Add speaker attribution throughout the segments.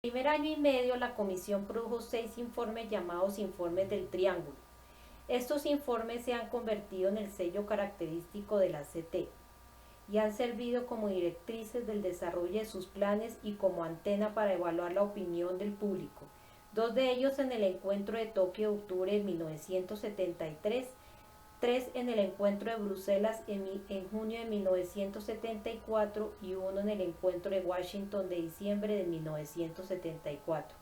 Speaker 1: Primer año y medio, la comisión produjo 6 informes llamados Informes del Triángulo. Estos informes se han convertido en el sello característico de la CT y han servido como directrices del desarrollo de sus planes y como antena para evaluar la opinión del público. 2 de ellos en el encuentro de Tokio de octubre de 1973, 3 en el encuentro de Bruselas en junio de 1974 y 1 en el encuentro de Washington de diciembre de 1974.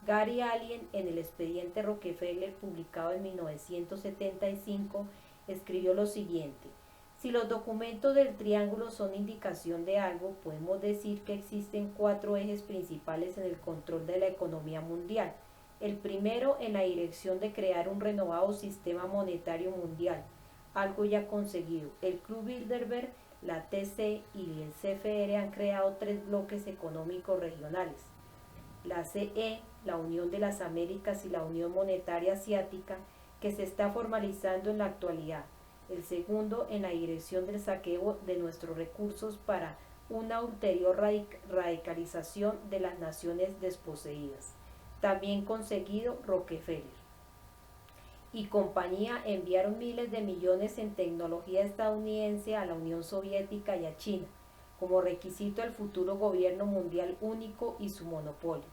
Speaker 1: Gary Allen, en el expediente Rockefeller publicado en 1975, escribió lo siguiente: si los documentos del triángulo son indicación de algo, podemos decir que existen 4 ejes principales en el control de la economía mundial. El primero, en la dirección de crear un renovado sistema monetario mundial, algo ya conseguido. El Club Bilderberg, la TC y el CFR han creado 3 bloques económicos regionales. La CE, la Unión de las Américas y la Unión Monetaria Asiática, que se está formalizando en la actualidad. El segundo, en la dirección del saqueo de nuestros recursos para una ulterior radicalización de las naciones desposeídas. También conseguido. Rockefeller y compañía enviaron miles de millones en tecnología estadounidense a la Unión Soviética y a China, como requisito del futuro gobierno mundial único y su monopolio.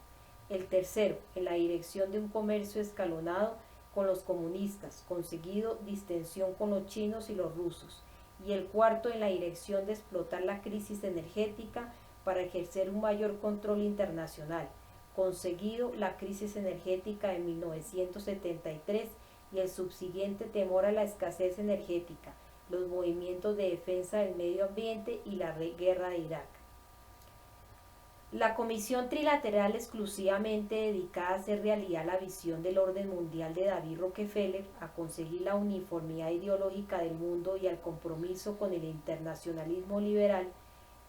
Speaker 1: El tercero, en la dirección de un comercio escalonado con los comunistas, conseguido distensión con los chinos y los rusos. Y el cuarto, en la dirección de explotar la crisis energética para ejercer un mayor control internacional, conseguido la crisis energética de 1973 y el subsiguiente temor a la escasez energética, los movimientos de defensa del medio ambiente y la guerra de Irak. La Comisión Trilateral, exclusivamente dedicada a hacer realidad la visión del orden mundial de David Rockefeller, a conseguir la uniformidad ideológica del mundo y al compromiso con el internacionalismo liberal,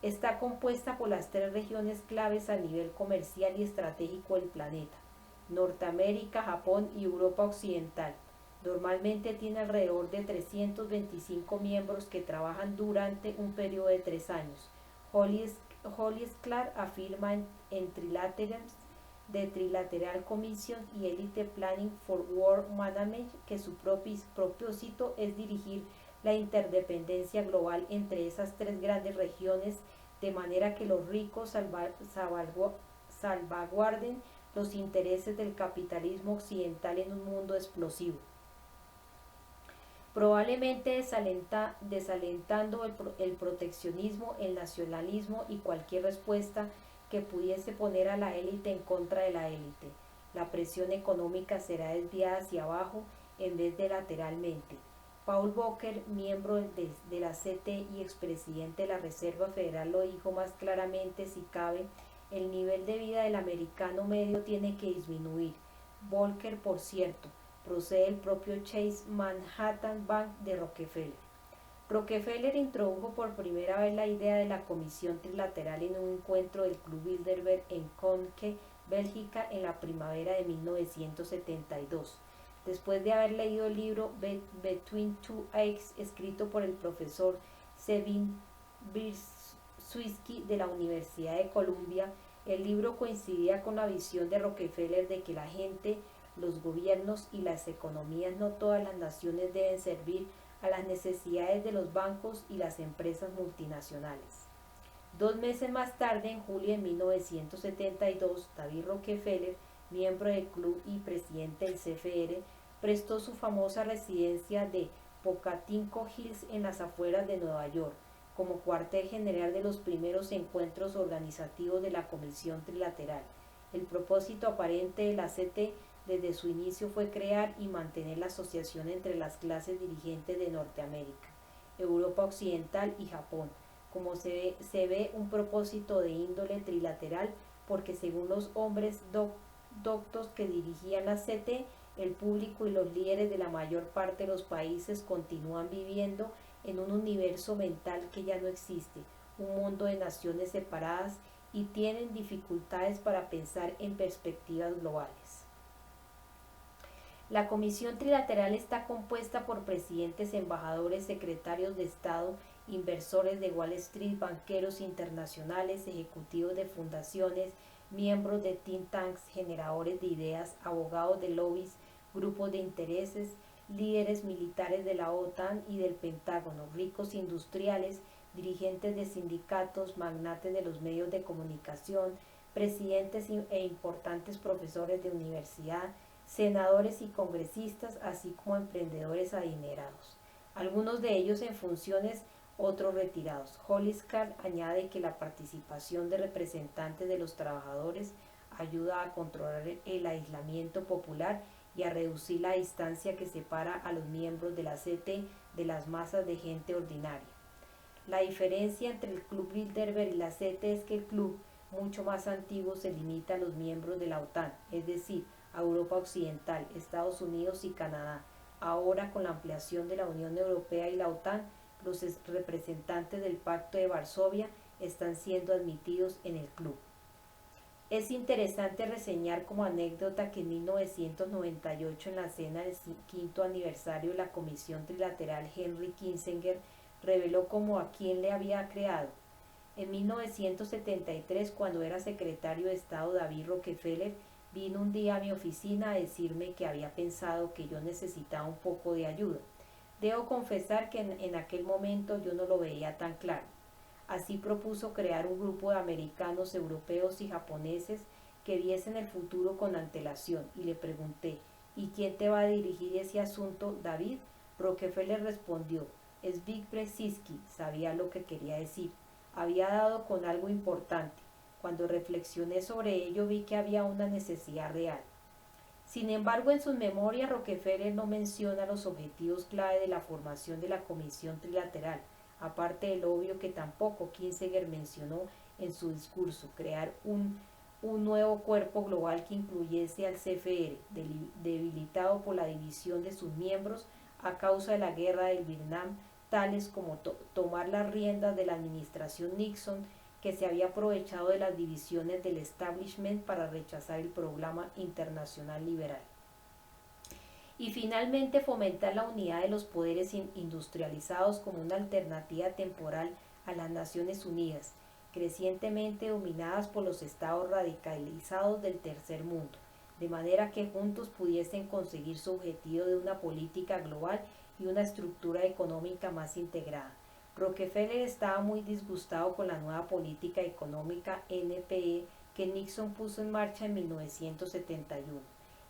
Speaker 1: está compuesta por las 3 regiones claves a nivel comercial y estratégico del planeta: Norteamérica, Japón y Europa Occidental. Normalmente tiene alrededor de 325 miembros que trabajan durante un periodo de 3 años. Holly Clark afirma en The Trilateral Commission y Elite Planning for World Management que su propósito es dirigir la interdependencia global entre esas 3 grandes regiones, de manera que los ricos salvaguarden los intereses del capitalismo occidental en un mundo explosivo, probablemente desalentando el proteccionismo, el nacionalismo y cualquier respuesta que pudiese poner a la élite en contra de la élite. La presión económica será desviada hacia abajo en vez de lateralmente. Paul Volcker, miembro de la CT y expresidente de la Reserva Federal, lo dijo más claramente si cabe: el nivel de vida del americano medio tiene que disminuir. Volcker, por cierto, procede el propio Chase Manhattan Bank de Rockefeller. Rockefeller introdujo por primera vez la idea de la comisión trilateral en un encuentro del Club Bilderberg en Conque, Bélgica, en la primavera de 1972. Después de haber leído el libro Between Two Eggs, escrito por el profesor Sevin Brzezinski de la Universidad de Columbia, el libro coincidía con la visión de Rockefeller de que la gente, los gobiernos y las economías, no todas las naciones, deben servir a las necesidades de los bancos y las empresas multinacionales. 2 meses más tarde, en julio de 1972, David Rockefeller, miembro del club y presidente del CFR, prestó su famosa residencia de Pocatinco Hills en las afueras de Nueva York como cuartel general de los primeros encuentros organizativos de la Comisión Trilateral. El propósito aparente de la CT desde su inicio fue crear y mantener la asociación entre las clases dirigentes de Norteamérica, Europa Occidental y Japón. Como se ve un propósito de índole trilateral, porque según los hombres doctos que dirigían la CT, el público y los líderes de la mayor parte de los países continúan viviendo en un universo mental que ya no existe, un mundo de naciones separadas, y tienen dificultades para pensar en perspectivas globales. La Comisión Trilateral está compuesta por presidentes, embajadores, secretarios de Estado, inversores de Wall Street, banqueros internacionales, ejecutivos de fundaciones, miembros de think tanks, generadores de ideas, abogados de lobbies, grupos de intereses, líderes militares de la OTAN y del Pentágono, ricos industriales, dirigentes de sindicatos, magnates de los medios de comunicación, presidentes e importantes profesores de universidad, senadores y congresistas, así como emprendedores adinerados, algunos de ellos en funciones, otros retirados. Hollister añade que la participación de representantes de los trabajadores ayuda a controlar el aislamiento popular y a reducir la distancia que separa a los miembros de la CT de las masas de gente ordinaria. La diferencia entre el Club Bilderberg y la CT es que el club, mucho más antiguo, se limita a los miembros de la OTAN, es decir, a Europa Occidental, Estados Unidos y Canadá. Ahora, con la ampliación de la Unión Europea y la OTAN, los representantes del Pacto de Varsovia están siendo admitidos en el club. Es interesante reseñar como anécdota que en 1998, en la cena del quinto aniversario de la Comisión Trilateral, Henry Kissinger reveló como a quién le había creado. En 1973, cuando era secretario de Estado David Rockefeller, vino un día a mi oficina a decirme que había pensado que yo necesitaba un poco de ayuda. Debo confesar que en aquel momento yo no lo veía tan claro. Así propuso crear un grupo de americanos, europeos y japoneses que viesen el futuro con antelación, y le pregunté, ¿y quién te va a dirigir ese asunto, David? Rockefeller respondió, es Vic Brzezinski. Sabía lo que quería decir. Había dado con algo importante. Cuando reflexioné sobre ello vi que había una necesidad real. Sin embargo, en sus memorias, Rockefeller no menciona los objetivos clave de la formación de la Comisión Trilateral, aparte del obvio que tampoco Kissinger mencionó en su discurso, crear un nuevo cuerpo global que incluyese al CFR, debilitado por la división de sus miembros a causa de la guerra del Vietnam, tales como tomar las riendas de la administración Nixon, que se había aprovechado de las divisiones del establishment para rechazar el programa internacional liberal. Y finalmente fomentar la unidad de los poderes industrializados como una alternativa temporal a las Naciones Unidas, crecientemente dominadas por los estados radicalizados del tercer mundo, de manera que juntos pudiesen conseguir su objetivo de una política global y una estructura económica más integrada. Rockefeller estaba muy disgustado con la nueva política económica NPE que Nixon puso en marcha en 1971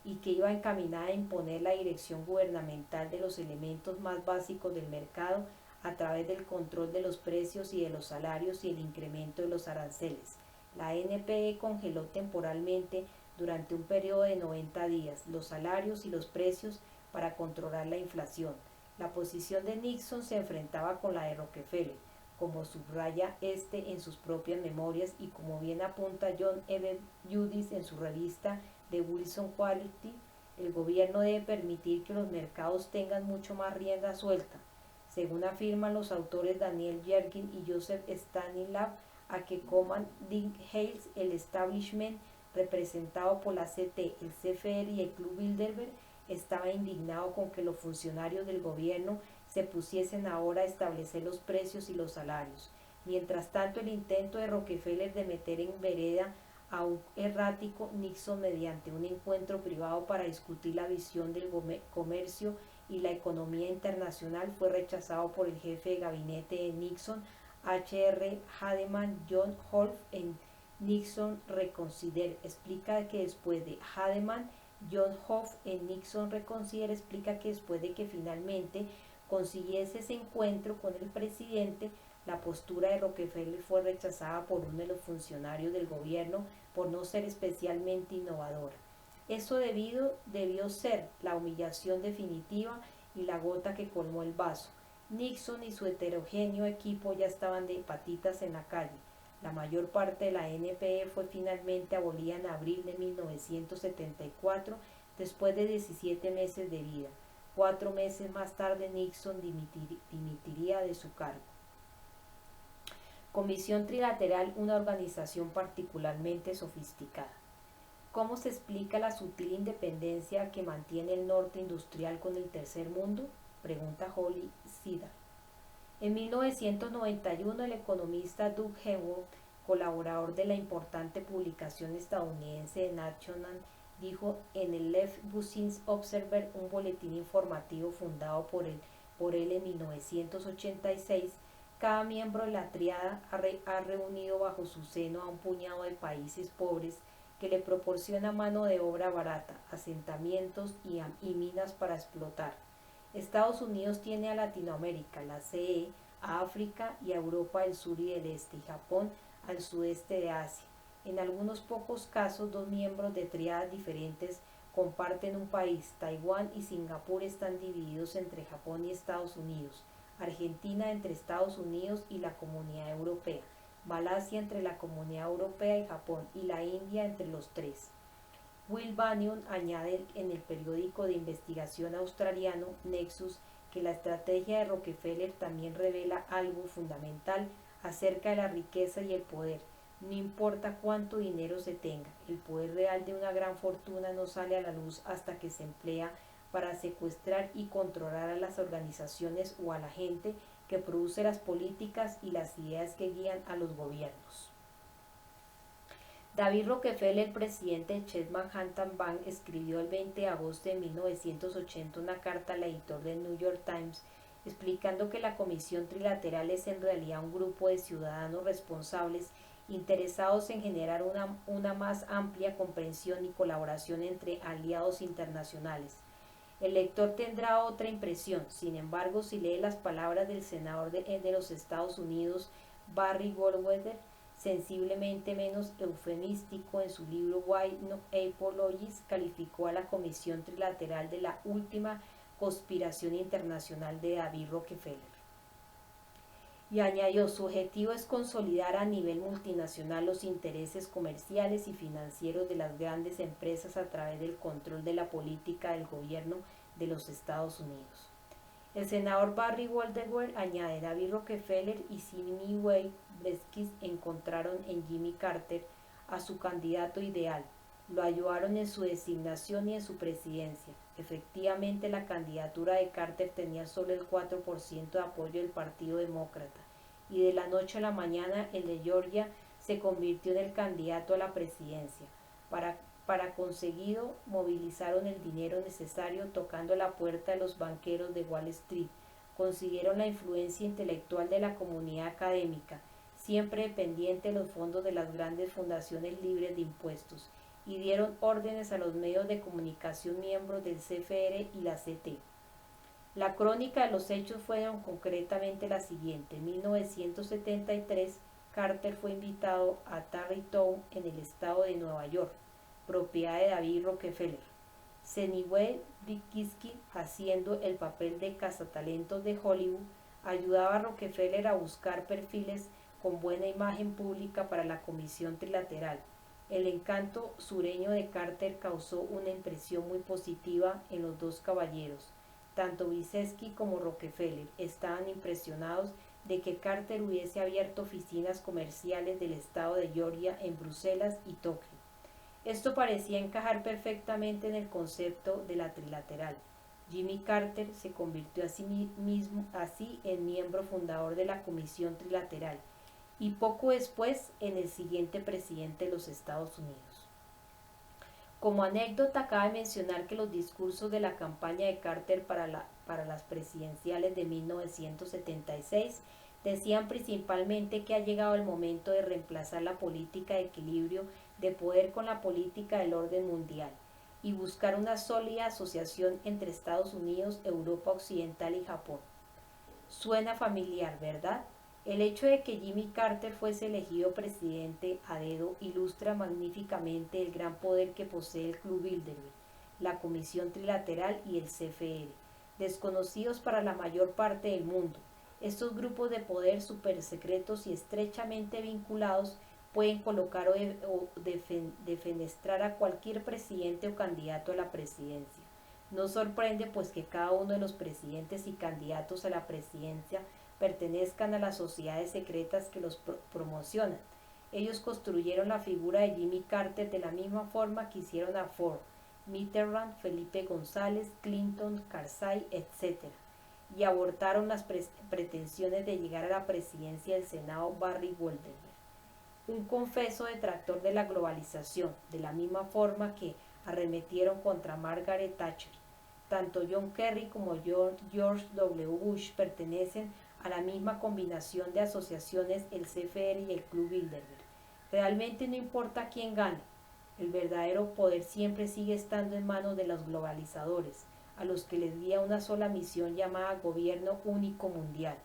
Speaker 1: y que iba encaminada a imponer la dirección gubernamental de los elementos más básicos del mercado a través del control de los precios y de los salarios y el incremento de los aranceles. La NPE congeló temporalmente durante un periodo de 90 días los salarios y los precios para controlar la inflación. La posición de Nixon se enfrentaba con la de Rockefeller, como subraya en sus propias memorias y como bien apunta John F. Judis en su revista The Wilson Quality. El gobierno debe permitir que los mercados tengan mucho más rienda suelta, según afirman los autores Daniel Yergin y Joseph Stanislav, a que coman Dick Hales, el establishment representado por la CT, el CFR y el Club Bilderberg, estaba indignado con que los funcionarios del gobierno se pusiesen ahora a establecer los precios y los salarios. Mientras tanto, el intento de Rockefeller de meter en vereda a un errático Nixon mediante un encuentro privado para discutir la visión del comercio y la economía internacional fue rechazado por el jefe de gabinete de Nixon, H.R. Haldeman. John Holt en Nixon Reconsider explica que después de Haldeman, John Hoff en Nixon Reconsider explica que después de que finalmente consiguiese ese encuentro con el presidente, la postura de Rockefeller fue rechazada por uno de los funcionarios del gobierno por no ser especialmente innovadora. Eso debió ser la humillación definitiva y la gota que colmó el vaso. Nixon y su heterogéneo equipo ya estaban de patitas en la calle. La mayor parte de la NPE fue finalmente abolida en abril de 1974, después de 17 meses de vida. 4 meses más tarde Nixon dimitiría de su cargo. Comisión Trilateral, una organización particularmente sofisticada. ¿Cómo se explica la sutil independencia que mantiene el norte industrial con el tercer mundo? Pregunta Holly Sidar. En 1991, el economista Doug Henwood colaborador de la importante publicación estadounidense The National, dijo en el Left Business Observer, un boletín informativo fundado por él en 1986, cada miembro de la tríada ha reunido bajo su seno a un puñado de países pobres que le proporciona mano de obra barata, asentamientos y minas para explotar. Estados Unidos tiene a Latinoamérica, la CE, a África y a Europa del sur y del este, y Japón al sudeste de Asia. En algunos pocos casos, dos miembros de tríadas diferentes comparten un país. Taiwán y Singapur están divididos entre Japón y Estados Unidos, Argentina entre Estados Unidos y la Comunidad Europea, Malasia entre la Comunidad Europea y Japón, y la India entre los tres. Will Banion añade en el periódico de investigación australiano Nexus que la estrategia de Rockefeller también revela algo fundamental acerca de la riqueza y el poder. No importa cuánto dinero se tenga, el poder real de una gran fortuna no sale a la luz hasta que se emplea para secuestrar y controlar a las organizaciones o a la gente que produce las políticas y las ideas que guían a los gobiernos. David Rockefeller, presidente de Chase Manhattan Bank, escribió el 20 de agosto de 1980 una carta al editor del New York Times explicando que la Comisión Trilateral es en realidad un grupo de ciudadanos responsables interesados en generar una más amplia comprensión y colaboración entre aliados internacionales. El lector tendrá otra impresión, sin embargo, si lee las palabras del senador de los Estados Unidos, Barry Goldwater, sensiblemente menos eufemístico en su libro Why No Apologies, calificó a la Comisión Trilateral de la última conspiración internacional de David Rockefeller. Y añadió, su objetivo es consolidar a nivel multinacional los intereses comerciales y financieros de las grandes empresas a través del control de la política del gobierno de los Estados Unidos. El senador Barry Goldwater añade, David Rockefeller y Sidney Wade Bresky encontraron en Jimmy Carter a su candidato ideal, lo ayudaron en su designación y en su presidencia. Efectivamente, la candidatura de Carter tenía solo el 4% de apoyo del Partido Demócrata, y de la noche a la mañana el de Georgia se convirtió en el candidato a la presidencia. Para conseguido, movilizaron el dinero necesario tocando la puerta de los banqueros de Wall Street, consiguieron la influencia intelectual de la comunidad académica, siempre dependiente de los fondos de las grandes fundaciones libres de impuestos, y dieron órdenes a los medios de comunicación miembros del CFR y la CT. La crónica de los hechos fueron concretamente la siguiente. En 1973, Carter fue invitado a Tarrytown en el estado de Nueva York, propiedad de David Rockefeller. Zeniwe Bikitsky, haciendo el papel de cazatalentos de Hollywood, ayudaba a Rockefeller a buscar perfiles con buena imagen pública para la Comisión Trilateral. El encanto sureño de Carter causó una impresión muy positiva en los dos caballeros. Tanto Bikitsky como Rockefeller estaban impresionados de que Carter hubiese abierto oficinas comerciales del estado de Georgia en Bruselas y Tokio. Esto parecía encajar perfectamente en el concepto de la trilateral. Jimmy Carter se convirtió así en miembro fundador de la Comisión Trilateral y poco después en el siguiente presidente de los Estados Unidos. Como anécdota, cabe mencionar que los discursos de la campaña de Carter para las presidenciales de 1976 decían principalmente que ha llegado el momento de reemplazar la política de equilibrio de poder con la política del orden mundial y buscar una sólida asociación entre Estados Unidos, Europa Occidental y Japón. Suena familiar, ¿verdad? El hecho de que Jimmy Carter fuese elegido presidente a dedo ilustra magníficamente el gran poder que posee el Club Bilderberg, la Comisión Trilateral y el CFR, desconocidos para la mayor parte del mundo. Estos grupos de poder supersecretos y estrechamente vinculados pueden colocar o defenestrar a cualquier presidente o candidato a la presidencia. No sorprende pues que cada uno de los presidentes y candidatos a la presidencia pertenezcan a las sociedades secretas que los promocionan. Ellos construyeron la figura de Jimmy Carter de la misma forma que hicieron a Ford, Mitterrand, Felipe González, Clinton, Karzai, etc. y abortaron las pretensiones de llegar a la presidencia del Senado Barry Goldwater. un confeso detractor de la globalización, de la misma forma que arremetieron contra Margaret Thatcher. Tanto John Kerry como George W. Bush pertenecen a la misma combinación de asociaciones, el CFR y el Club Bilderberg. Realmente no importa quién gane, el verdadero poder siempre sigue estando en manos de los globalizadores, a los que les guía una sola misión llamada Gobierno Único Mundial.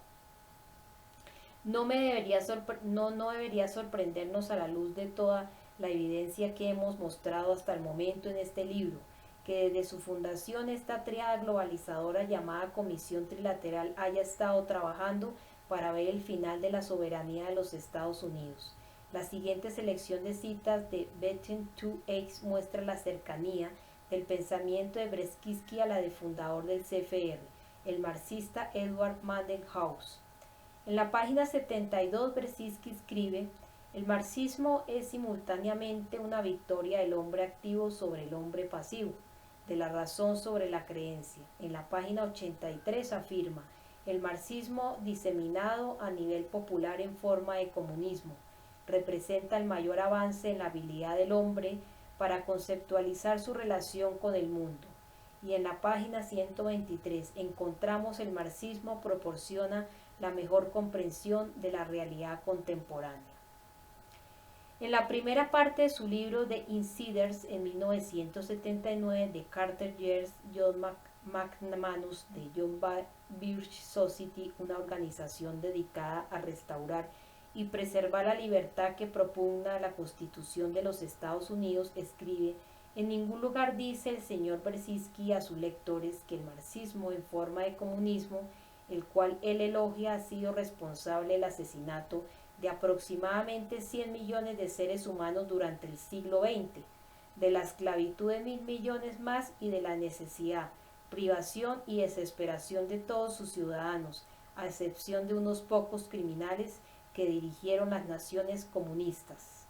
Speaker 1: No debería sorprendernos a la luz de toda la evidencia que hemos mostrado hasta el momento en este libro, que desde su fundación esta tríada globalizadora llamada Comisión Trilateral haya estado trabajando para ver el final de la soberanía de los Estados Unidos. La siguiente selección de citas de Between Two Eggs muestra la cercanía del pensamiento de Brzezinski a la del fundador del CFR, el marxista Edward Mandenhaus. En la página 72, Brzezinski escribe: el marxismo es simultáneamente una victoria del hombre activo sobre el hombre pasivo, de la razón sobre la creencia. En la página 83 afirma: el marxismo diseminado a nivel popular en forma de comunismo representa el mayor avance en la habilidad del hombre para conceptualizar su relación con el mundo. Y en la página 123 encontramos: el marxismo proporciona la mejor comprensión de la realidad contemporánea. En la primera parte de su libro The Insiders en 1979 de Carter Years, John McManus de John Birch Society, una organización dedicada a restaurar y preservar la libertad que propugna la Constitución de los Estados Unidos, escribe: en ningún lugar dice el señor Brzezinski a sus lectores que el marxismo en forma de comunismo, el cual él elogia, ha sido responsable del asesinato de aproximadamente 100 millones de seres humanos durante el siglo XX, de la esclavitud de 1.000 millones más y de la necesidad, privación y desesperación de todos sus ciudadanos, a excepción de unos pocos criminales que dirigieron las naciones comunistas.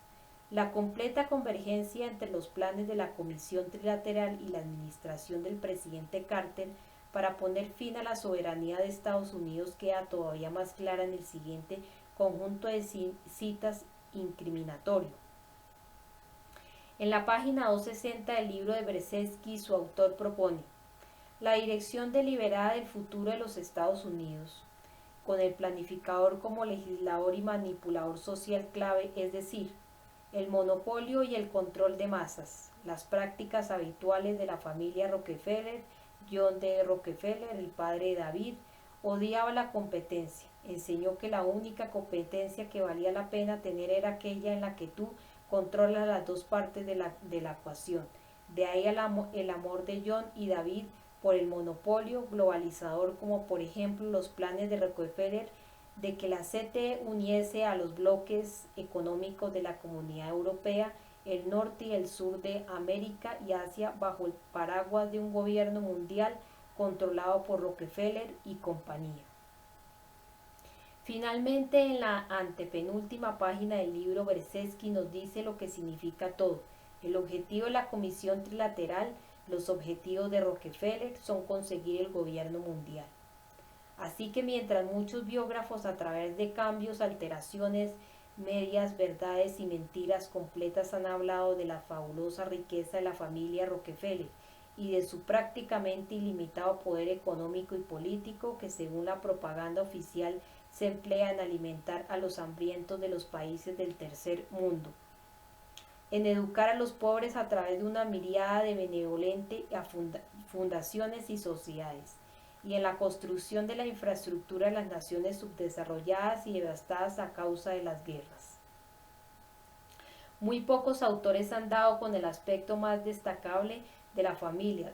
Speaker 1: La completa convergencia entre los planes de la Comisión Trilateral y la administración del presidente Carter para poner fin a la soberanía de Estados Unidos queda todavía más clara en el siguiente conjunto de citas incriminatorio. En la página 260 del libro de Brzezinski, su autor propone: la dirección deliberada del futuro de los Estados Unidos, con el planificador como legislador y manipulador social clave, es decir, el monopolio y el control de masas, las prácticas habituales de la familia Rockefeller. John D. Rockefeller, el padre de David, odiaba la competencia. Enseñó que la única competencia que valía la pena tener era aquella en la que tú controlas las dos partes de la ecuación. De ahí el amor de John y David por el monopolio globalizador, como por ejemplo los planes de Rockefeller de que la CTE uniese a los bloques económicos de la Comunidad Europea, el norte y el sur de América y Asia bajo el paraguas de un gobierno mundial controlado por Rockefeller y compañía. Finalmente, en la antepenúltima página del libro, Brzezinski nos dice lo que significa todo. El objetivo de la Comisión Trilateral, los objetivos de Rockefeller son conseguir el gobierno mundial. Así que mientras muchos biógrafos a través de cambios, alteraciones, medias verdades y mentiras completas han hablado de la fabulosa riqueza de la familia Rockefeller y de su prácticamente ilimitado poder económico y político que, según la propaganda oficial, se emplea en alimentar a los hambrientos de los países del tercer mundo, en educar a los pobres a través de una miríada de benevolentes fundaciones y sociedades, y en la construcción de la infraestructura de las naciones subdesarrolladas y devastadas a causa de las guerras. Muy pocos autores han dado con el aspecto más destacable de la familia,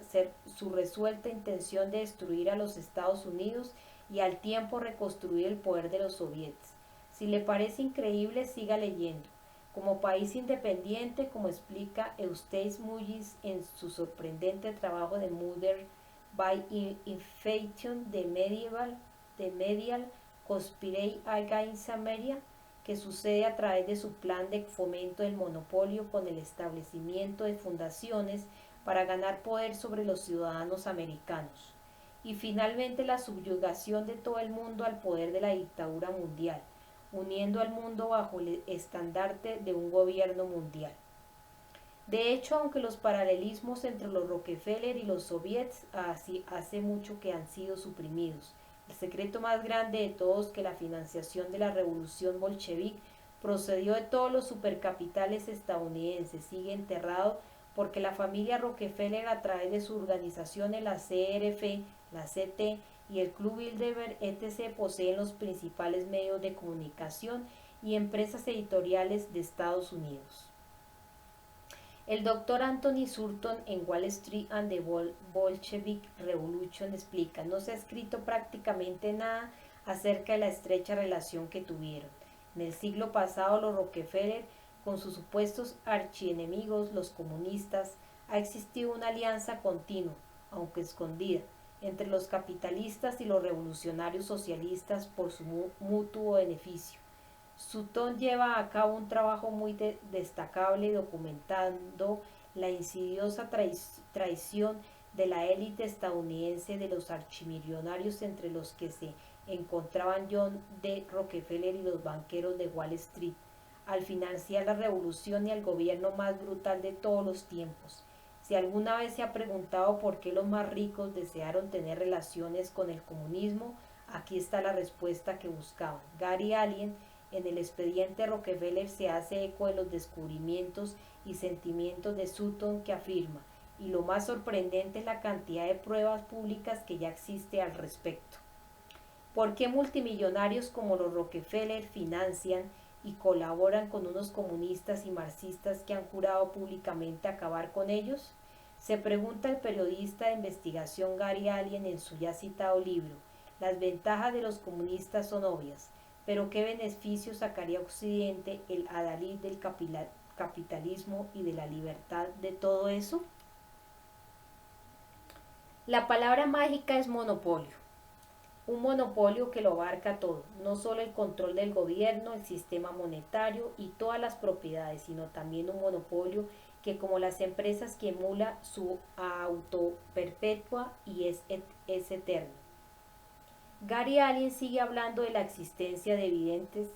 Speaker 1: su resuelta intención de destruir a los Estados Unidos y al tiempo reconstruir el poder de los soviets. Si le parece increíble, siga leyendo. Como país independiente, como explica Eustace Mullis en su sorprendente trabajo de Murder by Infection, de Medial Conspiracy Against America, que sucede a través de su plan de fomento del monopolio con el establecimiento de fundaciones para ganar poder sobre los ciudadanos americanos. Y finalmente la subyugación de todo el mundo al poder de la dictadura mundial, uniendo al mundo bajo el estandarte de un gobierno mundial. De hecho, aunque los paralelismos entre los Rockefeller y los soviets hace mucho que han sido suprimidos, el secreto más grande de todos que la financiación de la revolución bolchevique procedió de todos los supercapitales estadounidenses sigue enterrado porque la familia Rockefeller a través de sus organizaciones la CRF, la CT y el Club Bilderberg etc. poseen los principales medios de comunicación y empresas editoriales de Estados Unidos. El doctor Anthony Surton en Wall Street and the Bolshevik Revolution explica, no se ha escrito prácticamente nada acerca de la estrecha relación que tuvieron. En el siglo pasado los Rockefeller, con sus supuestos archienemigos, los comunistas, ha existido una alianza continua, aunque escondida, entre los capitalistas y los revolucionarios socialistas por su mutuo beneficio. Sutton lleva a cabo un trabajo muy destacable documentando la insidiosa traición de la élite estadounidense de los archimillonarios entre los que se encontraban John D. Rockefeller y los banqueros de Wall Street, al financiar la revolución y el gobierno más brutal de todos los tiempos. Si alguna vez se ha preguntado por qué los más ricos desearon tener relaciones con el comunismo, aquí está la respuesta que buscaban. Gary Allen, en el expediente Rockefeller, se hace eco de los descubrimientos y sentimientos de Sutton que afirma, y lo más sorprendente es la cantidad de pruebas públicas que ya existe al respecto. ¿Por qué multimillonarios como los Rockefeller financian y colaboran con unos comunistas y marxistas que han jurado públicamente acabar con ellos? Se pregunta el periodista de investigación Gary Allen en su ya citado libro. Las ventajas de los comunistas son obvias, pero ¿qué beneficio sacaría Occidente, el adalid del capitalismo y de la libertad de todo eso? La palabra mágica es monopolio. Un monopolio que lo abarca todo, no solo el control del gobierno, el sistema monetario y todas las propiedades, sino también un monopolio que, como las empresas, que emula su autoperpetua y es eterno. Gary Allen sigue hablando de la existencia de evidentes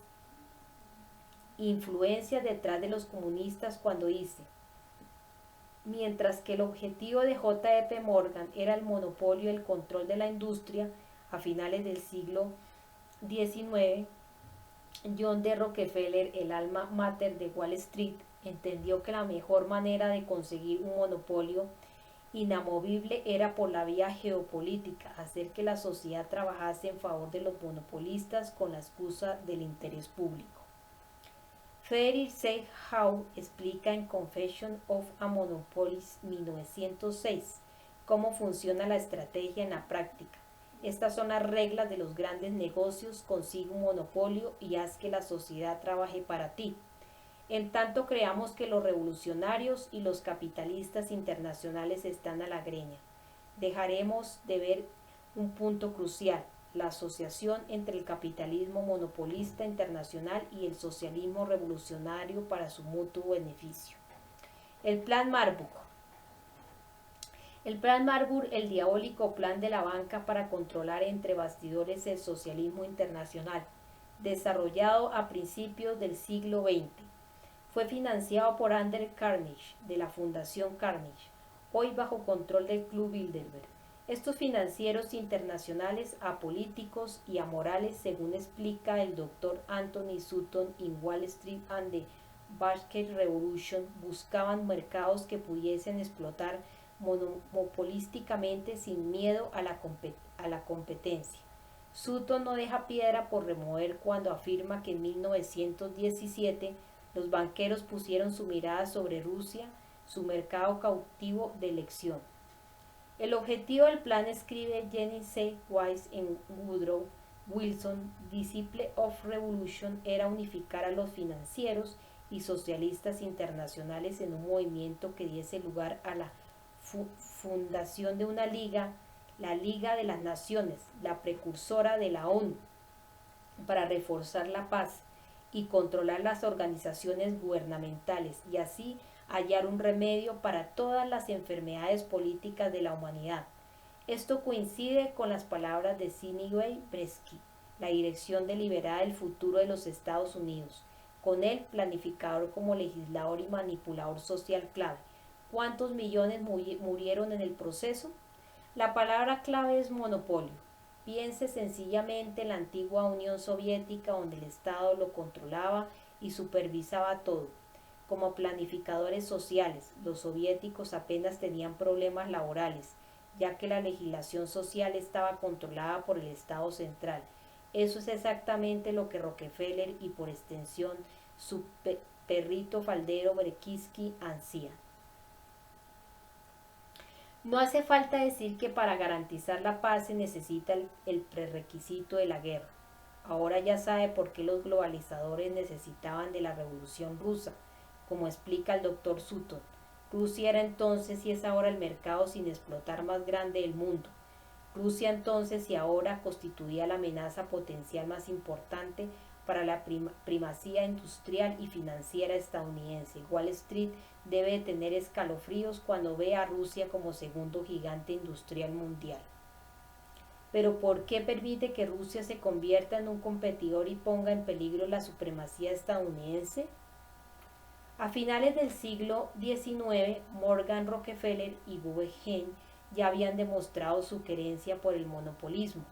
Speaker 1: influencias detrás de los comunistas cuando dice, mientras que el objetivo de J.P. Morgan era el monopolio y el control de la industria, a finales del siglo XIX, John D. Rockefeller, el alma mater de Wall Street, entendió que la mejor manera de conseguir un monopolio inamovible era por la vía geopolítica, hacer que la sociedad trabajase en favor de los monopolistas con la excusa del interés público. Frederick C. Howe explica en Confession of a Monopolist 1906 cómo funciona la estrategia en la práctica. Estas son las reglas de los grandes negocios: consigue un monopolio y haz que la sociedad trabaje para ti. En tanto creamos que los revolucionarios y los capitalistas internacionales están a la greña. Dejaremos de ver un punto crucial, la asociación entre el capitalismo monopolista internacional y el socialismo revolucionario para su mutuo beneficio. El Plan Marburg. El Plan Marburg, el diabólico plan de la banca para controlar entre bastidores el socialismo internacional, desarrollado a principios del siglo XX. Fue financiado por Andrew Carnegie, de la Fundación Carnegie, hoy bajo control del Club Bilderberg. Estos financieros internacionales apolíticos y amorales, según explica el Dr. Anthony Sutton en Wall Street and the Bolshevik Revolution, buscaban mercados que pudiesen explotar monopolísticamente sin miedo a la competencia. Sutton no deja piedra por remover cuando afirma que en 1917 los banqueros pusieron su mirada sobre Rusia, su mercado cautivo de elección. El objetivo del plan, escribe Jenny C. Weiss en Woodrow Wilson, Disciple of Revolution, era unificar a los financieros y socialistas internacionales en un movimiento que diese lugar a la fundación de una liga, la Liga de las Naciones, la precursora de la ONU, para reforzar la paz y controlar las organizaciones gubernamentales y así hallar un remedio para todas las enfermedades políticas de la humanidad. Esto coincide con las palabras de Zbigniew Brzezinski, la dirección deliberada del futuro de los Estados Unidos. Con él, planificador como legislador y manipulador social clave. ¿Cuántos millones murieron en el proceso? La palabra clave es monopolio. Piense sencillamente en la antigua Unión Soviética, donde el Estado lo controlaba y supervisaba todo. Como planificadores sociales, los soviéticos apenas tenían problemas laborales, ya que la legislación social estaba controlada por el Estado central. Eso es exactamente lo que Rockefeller y por extensión su perrito faldero Beresky ansían. No hace falta decir que para garantizar la paz se necesita el prerequisito de la guerra. Ahora ya sabe por qué los globalizadores necesitaban de la Revolución Rusa, como explica el doctor Sutton. Rusia era entonces y es ahora el mercado sin explotar más grande del mundo. Rusia entonces y ahora constituía la amenaza potencial más importante para la primacía industrial y financiera estadounidense. Wall Street debe tener escalofríos cuando ve a Rusia como segundo gigante industrial mundial. Pero ¿por qué permite que Rusia se convierta en un competidor y ponga en peligro la supremacía estadounidense? A finales del siglo XIX, Morgan Rockefeller y Guggenheim ya habían demostrado su querencia por el monopolismo.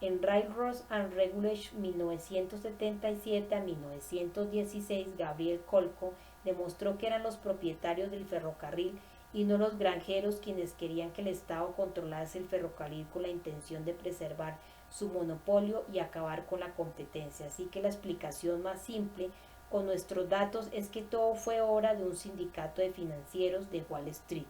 Speaker 1: En Railroads and Regulation 1977 a 1916, Gabriel Kolko demostró que eran los propietarios del ferrocarril y no los granjeros quienes querían que el Estado controlase el ferrocarril con la intención de preservar su monopolio y acabar con la competencia. Así que la explicación más simple con nuestros datos es que todo fue obra de un sindicato de financieros de Wall Street,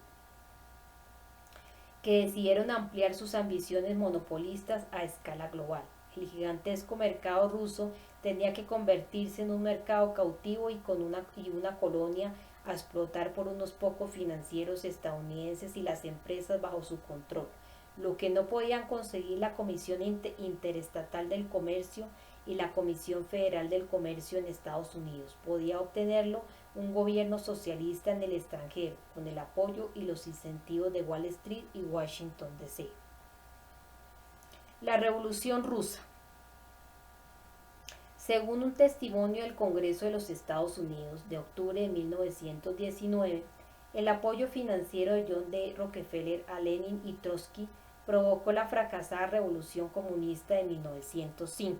Speaker 1: que decidieron ampliar sus ambiciones monopolistas a escala global. El gigantesco mercado ruso tenía que convertirse en un mercado cautivo y una colonia a explotar por unos pocos financieros estadounidenses y las empresas bajo su control, lo que no podían conseguir la Comisión Interestatal del Comercio y la Comisión Federal del Comercio en Estados Unidos. Podía obtenerlo un gobierno socialista en el extranjero, con el apoyo y los incentivos de Wall Street y Washington, D.C. La Revolución Rusa. Según un testimonio del Congreso de los Estados Unidos de octubre de 1919, el apoyo financiero de John D. Rockefeller a Lenin y Trotsky provocó la fracasada Revolución Comunista de 1905.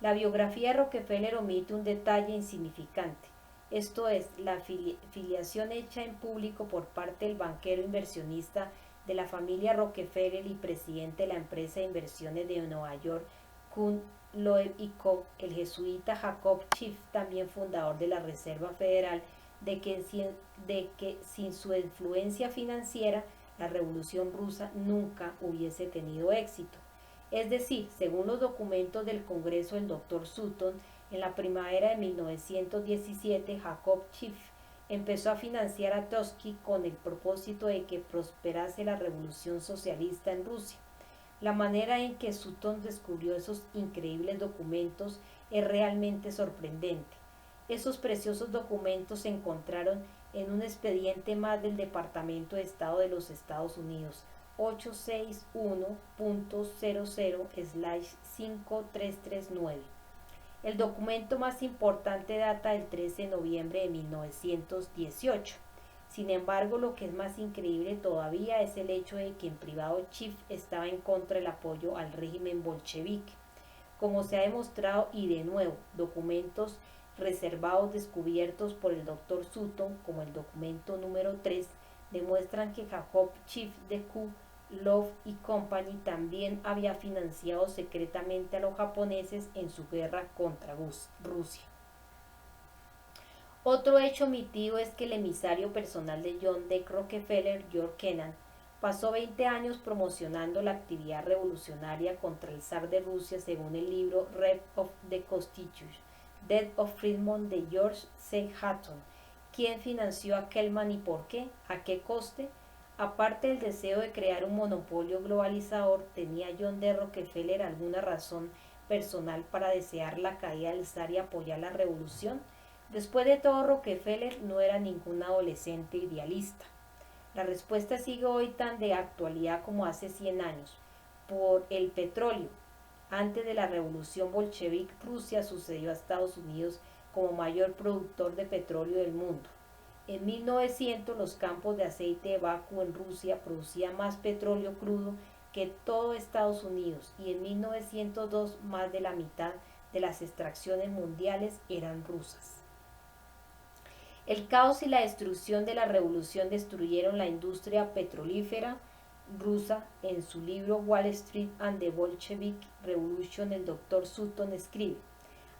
Speaker 1: La biografía de Rockefeller omite un detalle insignificante, esto es, la filiación hecha en público por parte del banquero inversionista de la familia Rockefeller y presidente de la empresa de inversiones de Nueva York, Kuhn, Loeb y Co., el jesuita Jacob Schiff, también fundador de la Reserva Federal, de que sin su influencia financiera la Revolución Rusa nunca hubiese tenido éxito. Es decir, según los documentos del Congreso del Dr. Sutton, en la primavera de 1917, Jacob Schiff empezó a financiar a Trotsky con el propósito de que prosperase la revolución socialista en Rusia. La manera en que Sutton descubrió esos increíbles documentos es realmente sorprendente. Esos preciosos documentos se encontraron en un expediente más del Departamento de Estado de los Estados Unidos, 861.00/5339. El documento más importante data del 13 de noviembre de 1918. Sin embargo, lo que es más increíble todavía es el hecho de que en privado Schiff estaba en contra del apoyo al régimen bolchevique. Como se ha demostrado, y de nuevo, documentos reservados descubiertos por el Dr. Sutton, como el documento número 3, demuestran que Jacob Schiff de Q, Love y Company también había financiado secretamente a los japoneses en su guerra contra Rusia. Otro hecho omitido es que el emisario personal de John D. Rockefeller, George Kennan, pasó 20 años promocionando la actividad revolucionaria contra el zar de Rusia según el libro Red of the Constitution, Death of Freedom de George C. Hatton. ¿Quién financió a Kellman y por qué? ¿A qué coste? Aparte del deseo de crear un monopolio globalizador, ¿tenía John D. Rockefeller alguna razón personal para desear la caída del zar y apoyar la revolución? Después de todo, Rockefeller no era ningún adolescente idealista. La respuesta sigue hoy tan de actualidad como hace 100 años. Por el petróleo. Antes de la revolución bolchevique, Rusia sucedió a Estados Unidos como mayor productor de petróleo del mundo. En 1900 los campos de aceite de Bakú en Rusia producían más petróleo crudo que todo Estados Unidos, y en 1902 más de la mitad de las extracciones mundiales eran rusas. El caos y la destrucción de la revolución destruyeron la industria petrolífera rusa. En su libro Wall Street and the Bolshevik Revolution, el Dr. Sutton escribe: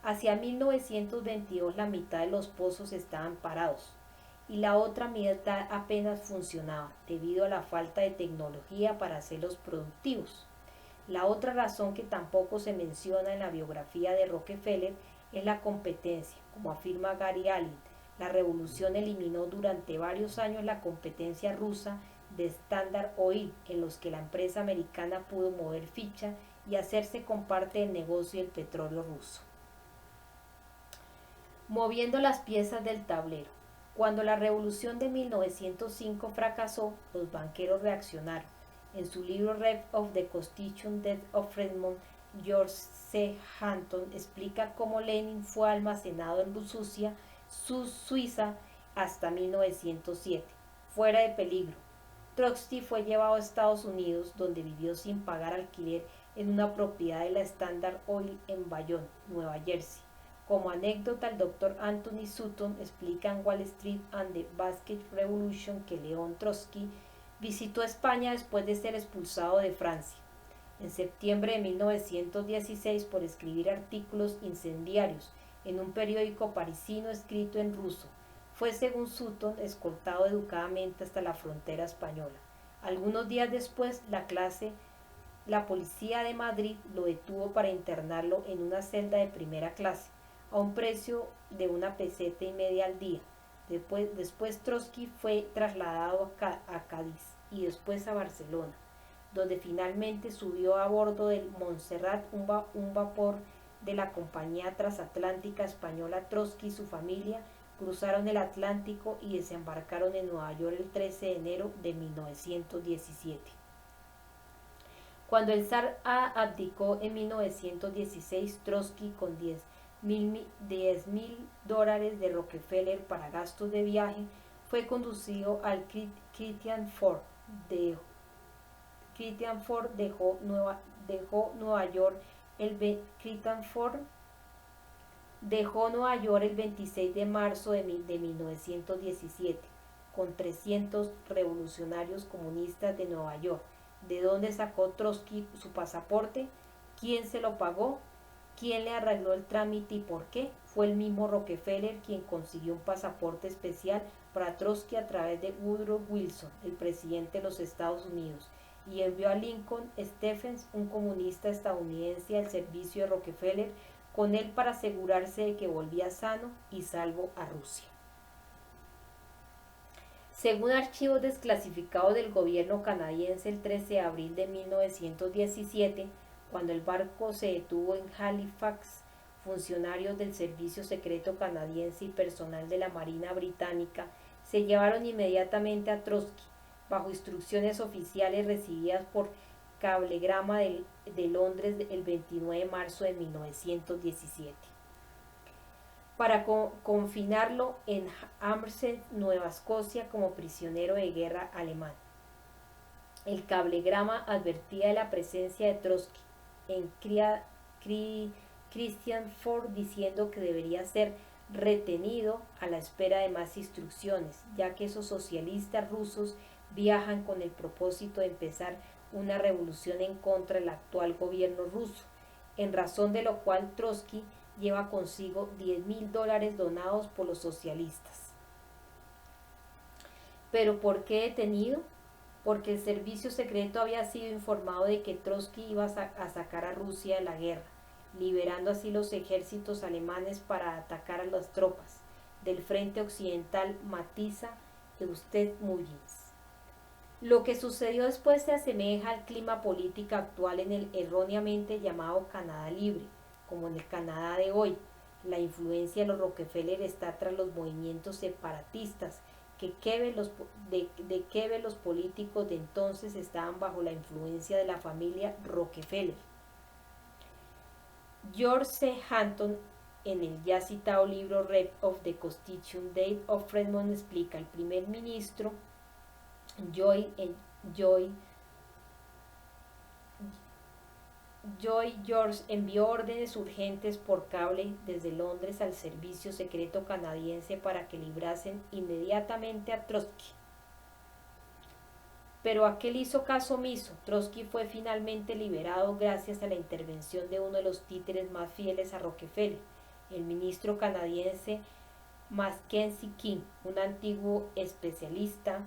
Speaker 1: hacia 1922 la mitad de los pozos estaban parados y la otra mitad apenas funcionaba debido a la falta de tecnología para hacerlos productivos. La otra razón que tampoco se menciona en la biografía de Rockefeller es la competencia. Como afirma Gary Allen, la revolución eliminó durante varios años la competencia rusa de Standard Oil, en los que la empresa americana pudo mover ficha y hacerse con parte del negocio del petróleo ruso. Moviendo las piezas del tablero. Cuando la revolución de 1905 fracasó, los banqueros reaccionaron. En su libro Rep of the Constitution Death of Fremont, George C. Hampton explica cómo Lenin fue almacenado en Suiza hasta 1907, fuera de peligro. Trotsky fue llevado a Estados Unidos, donde vivió sin pagar alquiler en una propiedad de la Standard Oil en Bayonne, Nueva Jersey. Como anécdota, el Dr. Anthony Sutton explica en Wall Street and the Basket Revolution que León Trotsky visitó España después de ser expulsado de Francia en septiembre de 1916 por escribir artículos incendiarios en un periódico parisino escrito en ruso. Fue, según Sutton, escoltado educadamente hasta la frontera española. Algunos días después, la policía de Madrid lo detuvo para internarlo en una celda de primera clase, a un precio de 1,5 pesetas al día. Después Trotsky fue trasladado a Cádiz y después a Barcelona, donde finalmente subió a bordo del Montserrat, un vapor de la Compañía Transatlántica Española. Trotsky y su familia cruzaron el Atlántico y desembarcaron en Nueva York el 13 de enero de 1917. Cuando el zar abdicó en 1916, Trotsky, con $10,000 de Rockefeller para gastos de viaje, fue conducido al Christian Ford. Christian Ford dejó Nueva York el 26 de marzo de 1917 con 300 revolucionarios comunistas de Nueva York. ¿De dónde sacó Trotsky su pasaporte? ¿Quién se lo pagó? ¿Quién le arregló el trámite y por qué? Fue el mismo Rockefeller quien consiguió un pasaporte especial para Trotsky a través de Woodrow Wilson, el presidente de los Estados Unidos, y envió a Lincoln Stephens, un comunista estadounidense, al servicio de Rockefeller con él para asegurarse de que volvía sano y salvo a Rusia. Según archivos desclasificados del gobierno canadiense, el 13 de abril de 1917, cuando el barco se detuvo en Halifax, funcionarios del Servicio Secreto Canadiense y personal de la Marina Británica se llevaron inmediatamente a Trotsky, bajo instrucciones oficiales recibidas por cablegrama de Londres el 29 de marzo de 1917, para confinarlo en Amherst, Nueva Escocia, como prisionero de guerra alemán. El cablegrama advertía de la presencia de Trotsky en Christian Ford, diciendo que debería ser retenido a la espera de más instrucciones, ya que esos socialistas rusos viajan con el propósito de empezar una revolución en contra del actual gobierno ruso, en razón de lo cual Trotsky lleva consigo $10,000 donados por los socialistas. ¿Pero por qué detenido? Porque el servicio secreto había sido informado de que Trotsky iba a sacar a Rusia de la guerra, liberando así los ejércitos alemanes para atacar a las tropas del frente occidental Matissa-Eustadt-Mullins. Lo que sucedió después se asemeja al clima político actual en el erróneamente llamado Canadá Libre, como en el Canadá de hoy. La influencia de los Rockefeller está tras los movimientos separatistas, los políticos de entonces estaban bajo la influencia de la familia Rockefeller. George C. Hampton, en el ya citado libro Rep of the Constitution, Date of Fremont, explica: el primer ministro Lloyd George envió órdenes urgentes por cable desde Londres al servicio secreto canadiense para que librasen inmediatamente a Trotsky. Pero aquel hizo caso omiso. Trotsky fue finalmente liberado gracias a la intervención de uno de los títeres más fieles a Rockefeller, el ministro canadiense Mackenzie King, un antiguo especialista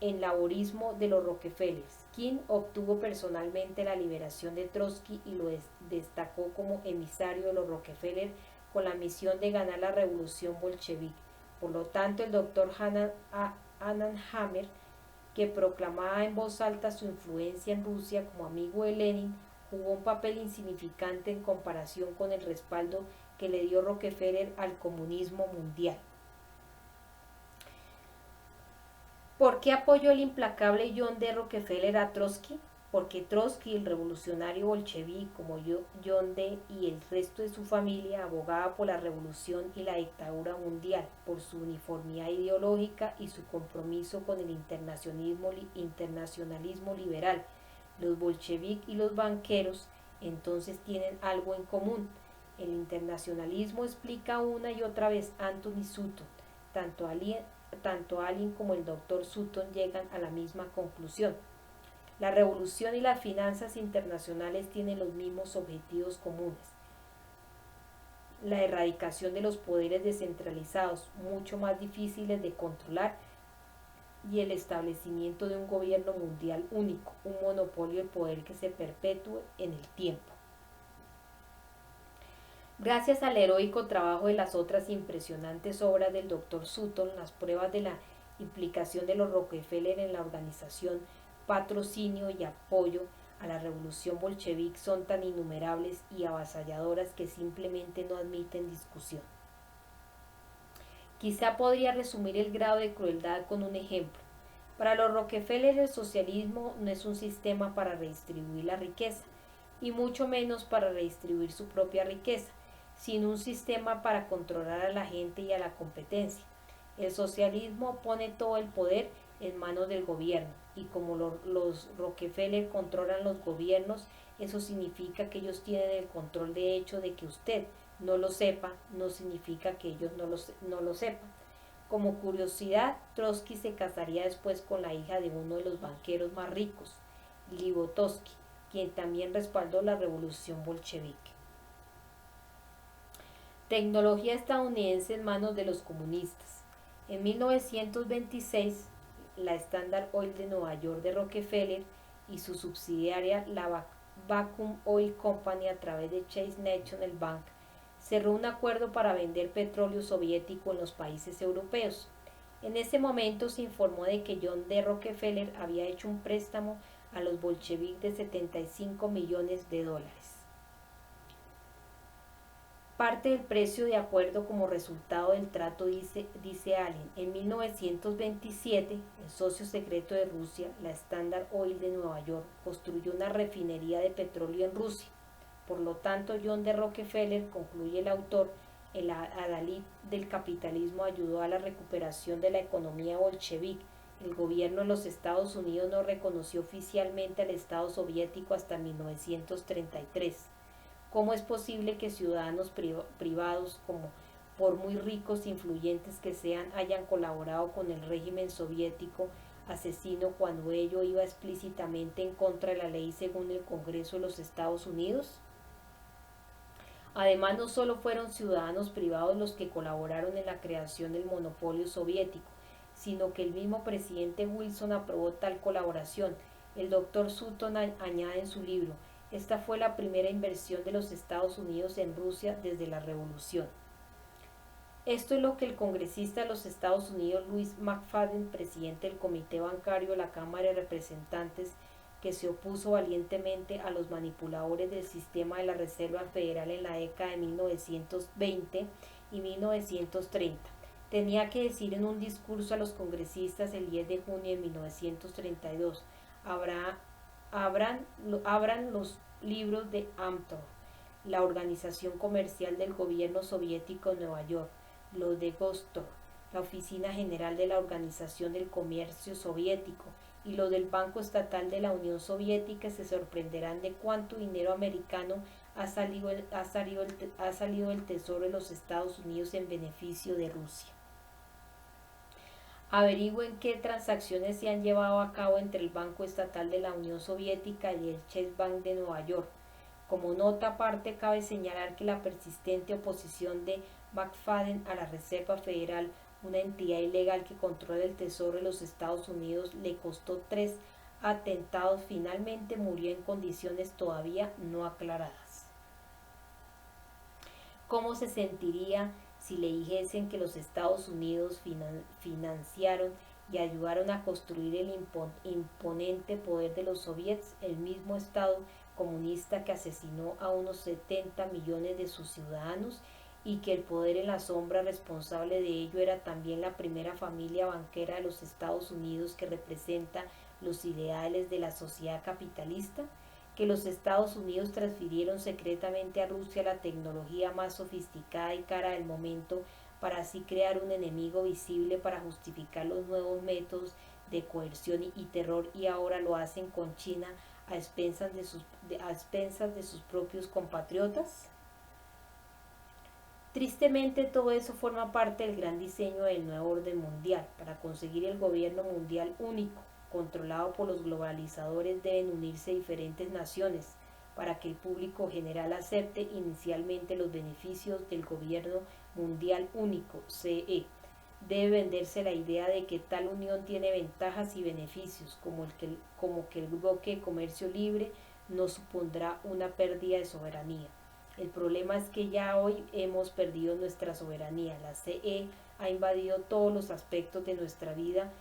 Speaker 1: en laborismo de los Rockefellers. King obtuvo personalmente la liberación de Trotsky y lo destacó como emisario de los Rockefeller con la misión de ganar la revolución bolchevique. Por lo tanto, el doctor Anand Hammer, que proclamaba en voz alta su influencia en Rusia como amigo de Lenin, jugó un papel insignificante en comparación con el respaldo que le dio Rockefeller al comunismo mundial. ¿Por qué apoyó el implacable John D. Rockefeller a Trotsky? Porque Trotsky, el revolucionario bolchevique, como John D. y el resto de su familia, abogaba por la revolución y la dictadura mundial, por su uniformidad ideológica y su compromiso con el internacionalismo liberal. Los bolcheviques y los banqueros entonces tienen algo en común. El internacionalismo, explica una y otra vez Anthony Sutton. Tanto Allen como el Dr. Sutton llegan a la misma conclusión. La revolución y las finanzas internacionales tienen los mismos objetivos comunes: la erradicación de los poderes descentralizados, mucho más difíciles de controlar, y el establecimiento de un gobierno mundial único, un monopolio del poder que se perpetúe en el tiempo. Gracias al heroico trabajo de las otras impresionantes obras del Dr. Sutton, las pruebas de la implicación de los Rockefeller en la organización, patrocinio y apoyo a la revolución bolchevique son tan innumerables y avasalladoras que simplemente no admiten discusión. Quizá podría resumir el grado de crueldad con un ejemplo. Para los Rockefeller, el socialismo no es un sistema para redistribuir la riqueza, y mucho menos para redistribuir su propia riqueza, sino un sistema para controlar a la gente y a la competencia. El socialismo pone todo el poder en manos del gobierno, y como los Rockefeller controlan los gobiernos, eso significa que ellos tienen el control. De hecho, de que usted no lo sepa, no significa que ellos no lo sepan. Como curiosidad, Trotsky se casaría después con la hija de uno de los banqueros más ricos, Libotovsky, quien también respaldó la revolución bolchevique. Tecnología estadounidense en manos de los comunistas. En 1926, la Standard Oil de Nueva York de Rockefeller y su subsidiaria, la Vacuum Oil Company, a través de Chase National Bank, cerró un acuerdo para vender petróleo soviético en los países europeos. En ese momento se informó de que John D. Rockefeller había hecho un préstamo a los bolcheviques de 75 millones de dólares. Parte del precio de acuerdo como resultado del trato, dice Allen. En 1927, el socio secreto de Rusia, la Standard Oil de Nueva York, construyó una refinería de petróleo en Rusia. Por lo tanto, John D. Rockefeller, concluye el autor, el adalid del capitalismo, ayudó a la recuperación de la economía bolchevique. El gobierno de los Estados Unidos no reconoció oficialmente al Estado soviético hasta 1933. ¿Cómo es posible que ciudadanos privados, como por muy ricos e influyentes que sean, hayan colaborado con el régimen soviético asesino cuando ello iba explícitamente en contra de la ley según el Congreso de los Estados Unidos? Además, no solo fueron ciudadanos privados los que colaboraron en la creación del monopolio soviético, sino que el mismo presidente Wilson aprobó tal colaboración. El Dr. Sutton añade en su libro: esta fue la primera inversión de los Estados Unidos en Rusia desde la Revolución. Esto es lo que el congresista de los Estados Unidos, Louis McFadden, presidente del Comité Bancario de la Cámara de Representantes, que se opuso valientemente a los manipuladores del sistema de la Reserva Federal en la década de 1920 y 1930, tenía que decir en un discurso a los congresistas el 10 de junio de 1932: abran los libros de Amthor. la organización comercial del gobierno soviético en Nueva York, los de Vostok, la Oficina General de la Organización del Comercio Soviético y los del Banco Estatal de la Unión Soviética se sorprenderán de cuánto dinero americano ha salido del Tesoro de los Estados Unidos en beneficio de Rusia. Averigüen qué transacciones se han llevado a cabo entre el Banco Estatal de la Unión Soviética y el Chase Bank de Nueva York. Como nota aparte, cabe señalar que la persistente oposición de McFadden a la Reserva Federal, una entidad ilegal que controla el Tesoro de los Estados Unidos, le costó 3 atentados. Finalmente murió en condiciones todavía no aclaradas. ¿Cómo se sentiría si le dijesen que los Estados Unidos financiaron y ayudaron a construir el imponente poder de los soviets, el mismo Estado comunista que asesinó a unos 70 millones de sus ciudadanos, y que el poder en la sombra responsable de ello era también la primera familia banquera de los Estados Unidos que representa los ideales de la sociedad capitalista? Que los Estados Unidos transfirieron secretamente a Rusia la tecnología más sofisticada y cara del momento para así crear un enemigo visible para justificar los nuevos métodos de coerción y terror, y ahora lo hacen con China a expensas de sus propios compatriotas. Tristemente, todo eso forma parte del gran diseño del nuevo orden mundial. Para conseguir el gobierno mundial único, controlado por los globalizadores, deben unirse diferentes naciones para que el público general acepte inicialmente los beneficios del gobierno mundial único, CE. Debe venderse la idea de que tal unión tiene ventajas y beneficios, como que el bloque de comercio libre no supondrá una pérdida de soberanía. El problema es que ya hoy hemos perdido nuestra soberanía. La CE ha invadido todos los aspectos de nuestra vida,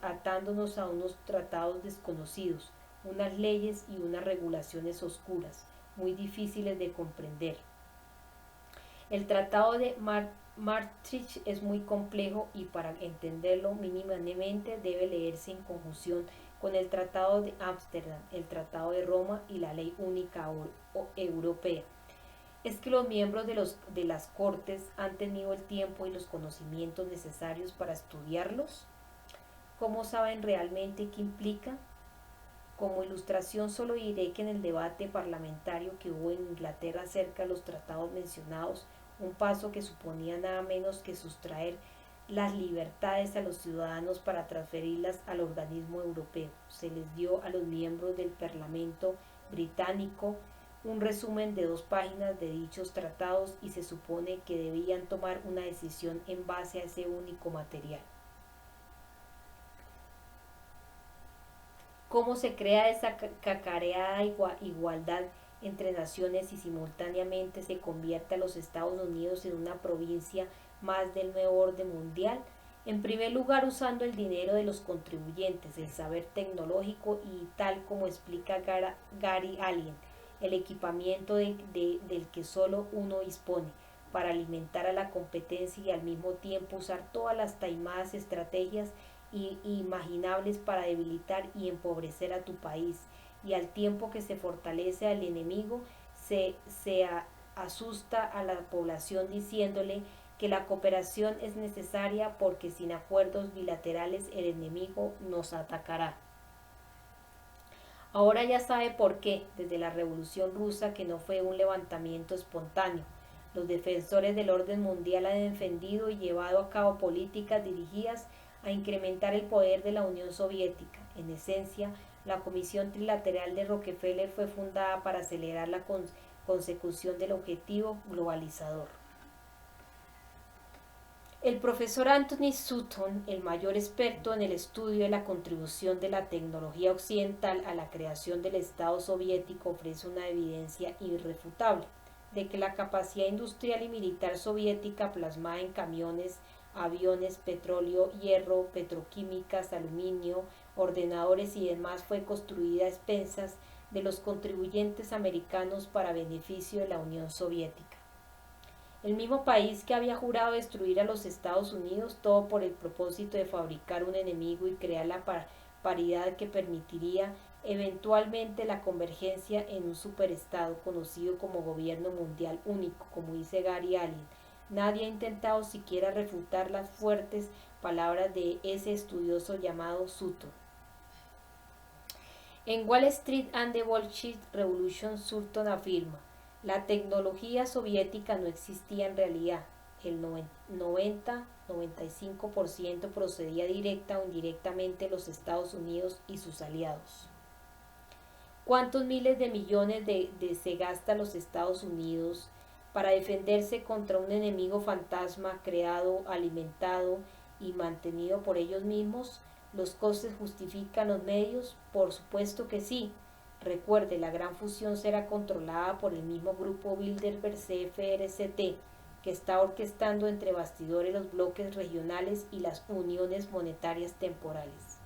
Speaker 1: atándonos a unos tratados desconocidos, unas leyes y unas regulaciones oscuras, muy difíciles de comprender. El tratado de Maastricht es muy complejo y para entenderlo mínimamente debe leerse en conjunción con el Tratado de Ámsterdam, el Tratado de Roma y la Ley Única Europea. Es que los miembros de las Cortes han tenido el tiempo y los conocimientos necesarios para estudiarlos. ¿Cómo saben realmente qué implica? Como ilustración solo diré que en el debate parlamentario que hubo en Inglaterra acerca de los tratados mencionados, un paso que suponía nada menos que sustraer las libertades a los ciudadanos para transferirlas al organismo europeo, se les dio a los miembros del Parlamento británico un resumen de 2 páginas de dichos tratados y se supone que debían tomar una decisión en base a ese único material. ¿Cómo se crea esa cacareada igualdad entre naciones y simultáneamente se convierte a los Estados Unidos en una provincia más del nuevo orden mundial? En primer lugar, usando el dinero de los contribuyentes, el saber tecnológico y, tal como explica Gary Allen, el equipamiento del que solo uno dispone, para alimentar a la competencia y al mismo tiempo usar todas las taimadas estrategias imaginables para debilitar y empobrecer a tu país, y al tiempo que se fortalece al enemigo, se asusta a la población diciéndole que la cooperación es necesaria porque sin acuerdos bilaterales el enemigo nos atacará. Ahora ya sabe por qué, desde la Revolución Rusa, que no fue un levantamiento espontáneo. Los defensores del orden mundial han defendido y llevado a cabo políticas dirigidas a incrementar el poder de la Unión Soviética. En esencia, la Comisión Trilateral de Rockefeller fue fundada para acelerar la consecución del objetivo globalizador. El profesor Anthony Sutton, el mayor experto en el estudio de la contribución de la tecnología occidental a la creación del Estado soviético, ofrece una evidencia irrefutable de que la capacidad industrial y militar soviética plasmada en camiones, aviones, petróleo, hierro, petroquímicas, aluminio, ordenadores y demás fue construida a expensas de los contribuyentes americanos para beneficio de la Unión Soviética. El mismo país que había jurado destruir a los Estados Unidos, todo por el propósito de fabricar un enemigo y crear la paridad que permitiría eventualmente la convergencia en un superestado conocido como gobierno mundial único, como dice Gary Allen. Nadie ha intentado siquiera refutar las fuertes palabras de ese estudioso llamado Sutton. En Wall Street and the Bolshevik Revolution, Sutton afirma: la tecnología soviética no existía en realidad. El 90-95% procedía directa o indirectamente de los Estados Unidos y sus aliados. ¿Cuántos miles de millones se gasta los Estados Unidos para defenderse contra un enemigo fantasma creado, alimentado y mantenido por ellos mismos? ¿Los costes justifican los medios? Por supuesto que sí. Recuerde, la gran fusión será controlada por el mismo grupo Bilderberg CFRCT, que está orquestando entre bastidores los bloques regionales y las uniones monetarias temporales.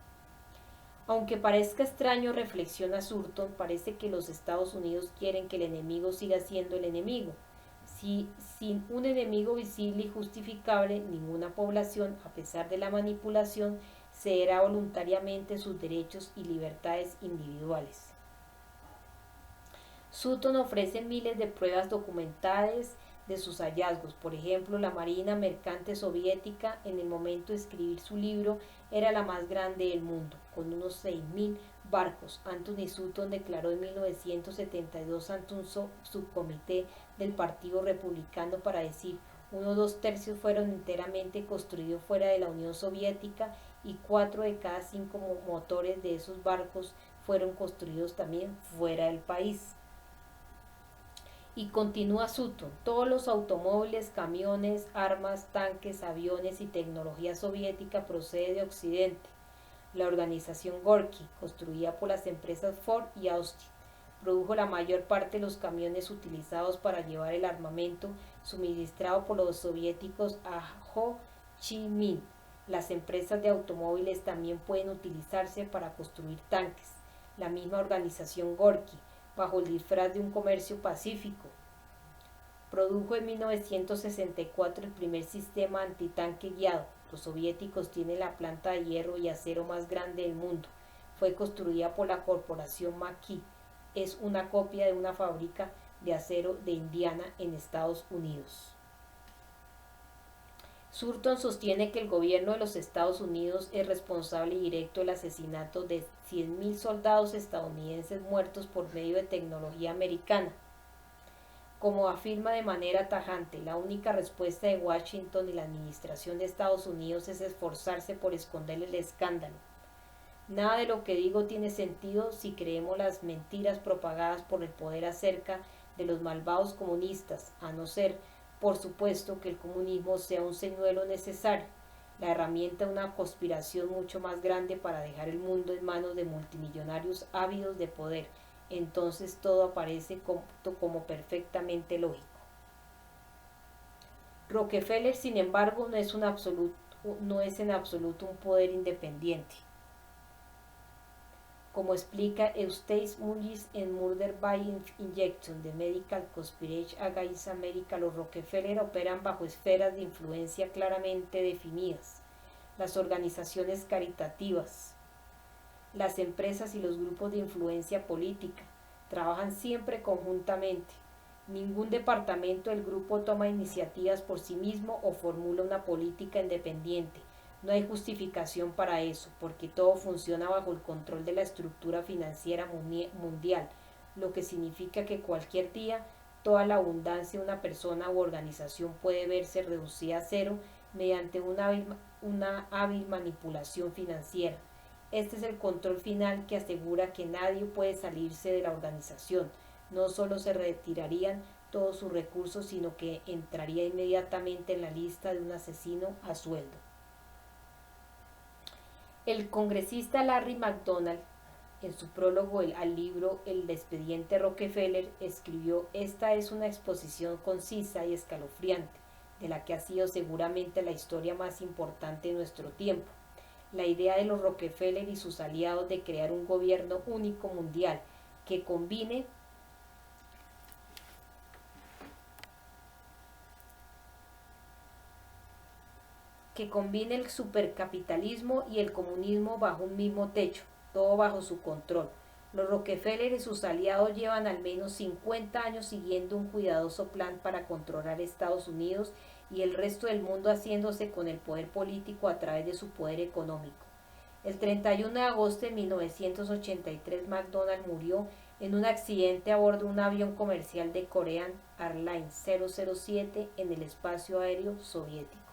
Speaker 1: Aunque parezca extraño, reflexiona Sutton, parece que los Estados Unidos quieren que el enemigo siga siendo el enemigo. Sin un enemigo visible y justificable, ninguna población, a pesar de la manipulación, cederá voluntariamente sus derechos y libertades individuales. Sutton ofrece miles de pruebas documentadas de sus hallazgos. Por ejemplo, la Marina Mercante Soviética, en el momento de escribir su libro, era la más grande del mundo, con unos 6.000 barcos. Anthony Sutton declaró en 1972 ante un subcomité del Partido Republicano para decir: unos 2/3 fueron enteramente construidos fuera de la Unión Soviética y 4 de cada 5 motores de esos barcos fueron construidos también fuera del país. Y continúa Sutton: todos los automóviles, camiones, armas, tanques, aviones y tecnología soviética procede de Occidente. La organización Gorky, construida por las empresas Ford y Austin, produjo la mayor parte de los camiones utilizados para llevar el armamento suministrado por los soviéticos a Ho Chi Minh. Las empresas de automóviles también pueden utilizarse para construir tanques. La misma organización Gorky, bajo el disfraz de un comercio pacífico, produjo en 1964 el primer sistema antitanque guiado. Los soviéticos tienen la planta de hierro y acero más grande del mundo. Fue construida por la corporación McKee. Es una copia de una fábrica de acero de Indiana, en Estados Unidos. Sutton sostiene que el gobierno de los Estados Unidos es responsable directo del asesinato de 100.000 soldados estadounidenses muertos por medio de tecnología americana. Como afirma de manera tajante, la única respuesta de Washington y la administración de Estados Unidos es esforzarse por esconder el escándalo. Nada de lo que digo tiene sentido si creemos las mentiras propagadas por el poder acerca de los malvados comunistas, a no ser, por supuesto, que el comunismo sea un señuelo necesario, la herramienta de una conspiración mucho más grande para dejar el mundo en manos de multimillonarios ávidos de poder. Entonces todo aparece como perfectamente lógico. Rockefeller, sin embargo, no es en absoluto un poder independiente. Como explica Eustace Mullis en Murder by Injection, The Medical Conspiracy Against America, los Rockefeller operan bajo esferas de influencia claramente definidas: las organizaciones caritativas, las empresas y los grupos de influencia política. Trabajan siempre conjuntamente. Ningún departamento del grupo toma iniciativas por sí mismo o formula una política independiente. No hay justificación para eso, porque todo funciona bajo el control de la estructura financiera mundial, lo que significa que cualquier día toda la abundancia de una persona u organización puede verse reducida a cero mediante una hábil manipulación financiera. Este es el control final que asegura que nadie puede salirse de la organización. No solo se retirarían todos sus recursos, sino que entraría inmediatamente en la lista de un asesino a sueldo. El congresista Larry McDonald, en su prólogo al libro El expediente Rockefeller, escribió: esta es una exposición concisa y escalofriante, de la que ha sido seguramente la historia más importante de nuestro tiempo. La idea de los Rockefeller y sus aliados de crear un gobierno único mundial que combine que combine el supercapitalismo y el comunismo bajo un mismo techo, todo bajo su control. Los Rockefeller y sus aliados llevan al menos 50 años siguiendo un cuidadoso plan para controlar Estados Unidos y el resto del mundo haciéndose con el poder político a través de su poder económico. El 31 de agosto de 1983 McDonald murió en un accidente a bordo de un avión comercial de Korean Airlines 007 en el espacio aéreo soviético.